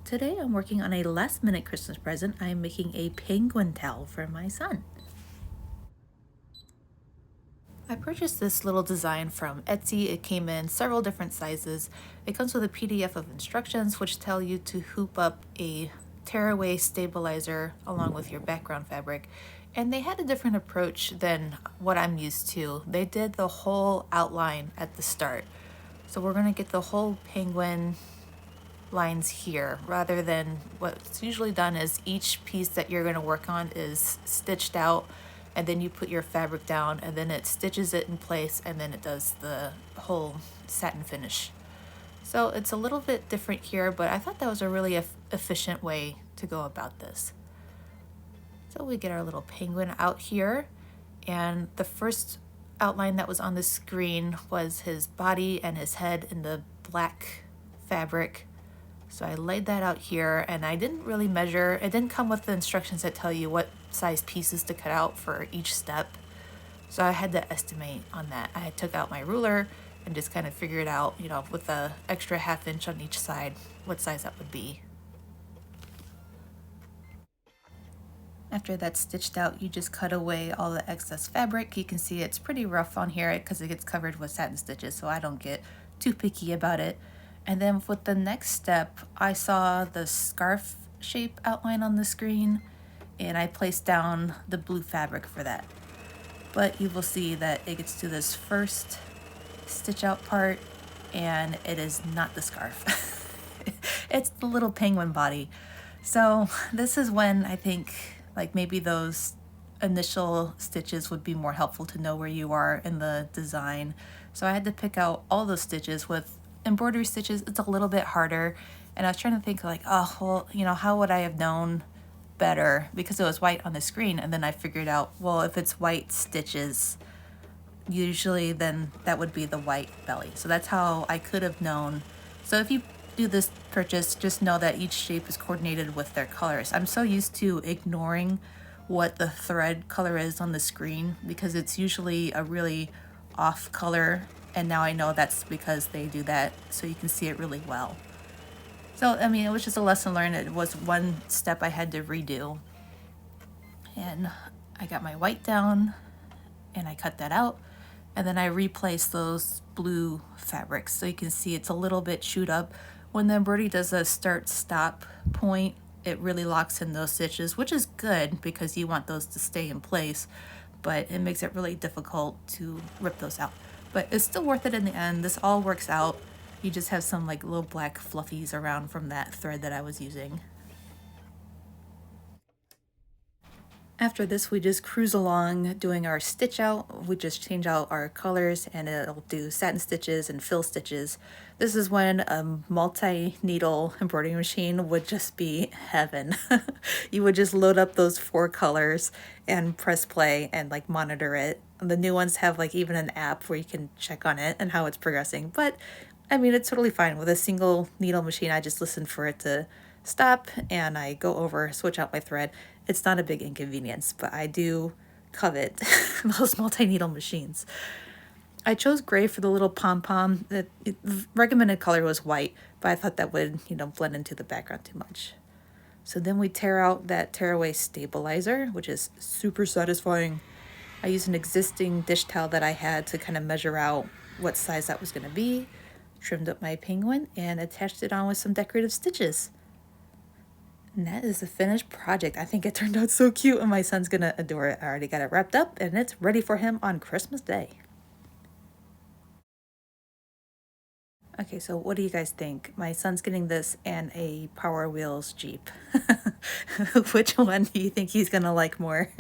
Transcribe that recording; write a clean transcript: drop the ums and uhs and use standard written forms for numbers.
Today I'm working on a last minute Christmas present. I'm making a penguin towel for my son. I purchased this little design from Etsy. It came in several different sizes. It comes with a PDF of instructions which tell you to hoop up a tearaway stabilizer along with your background fabric. And they had a different approach than what I'm used to. They did the whole outline at the start. So we're gonna get the whole penguin lines here rather than what's usually done is each piece that you're going to work on is stitched out and then you put your fabric down and then it stitches it in place and then it does the whole satin finish. So it's a little bit different here, but I thought that was a really efficient way to go about this. So we get our little penguin out here, and the first outline that was on the screen was his body and his head in the black fabric. So I laid that out here, and I didn't really measure. It didn't come with the instructions that tell you what size pieces to cut out for each step. So I had to estimate on that. I took out my ruler and just kind of figured out, with the extra ½ inch on each side, what size that would be. After that's stitched out, you just cut away all the excess fabric. You can see it's pretty rough on here because it gets covered with satin stitches, so I don't get too picky about it. And then with the next step, I saw the scarf shape outline on the screen, and I placed down the blue fabric for that. But you will see that it gets to this first stitch out part, and it is not the scarf. It's the little penguin body. So this is when I think maybe those initial stitches would be more helpful to know where you are in the design. So I had to pick out all those stitches. With embroidery stitches, it's a little bit harder, and I was trying to think how would I have known better, because it was white on the screen, and then I figured out, well, if it's white stitches, usually then that would be the white belly. So that's how I could have known. So if you do this purchase, just know that each shape is coordinated with their colors. I'm so used to ignoring what the thread color is on the screen because it's usually a really off color, and now I know that's because they do that so you can see it really well. So it was just a lesson learned. It was one step I had to redo, and I got my white down and I cut that out, and then I replaced those blue fabrics so you can see it's a little bit chewed up. When the embroidery does a start-stop point, it really locks in those stitches, which is good because you want those to stay in place, but it makes it really difficult to rip those out. But it's still worth it in the end. This all works out. You just have some little black fluffies around from that thread that I was using. After this, we just cruise along doing our stitch out. We just change out our colors and it'll do satin stitches and fill stitches. This is when a multi-needle embroidery machine would just be heaven. You would just load up those 4 colors and press play and monitor it. The new ones have even an app where you can check on it and how it's progressing. But it's totally fine. With a single needle machine, I just listen for it to stop and I go over, switch out my thread. It's not a big inconvenience, but I do covet those multi-needle machines. I chose gray for the little pom-pom. The recommended color was white, but I thought that would, blend into the background too much. So then we tear out that tearaway stabilizer, which is super satisfying. I used an existing dish towel that I had to kind of measure out what size that was going to be, trimmed up my penguin, and attached it on with some decorative stitches. And that is the finished project. I think it turned out so cute and my son's gonna adore it. I already got it wrapped up and it's ready for him on Christmas Day. Okay, so what do you guys think? My son's getting this and a Power Wheels Jeep. Which one do you think he's gonna like more?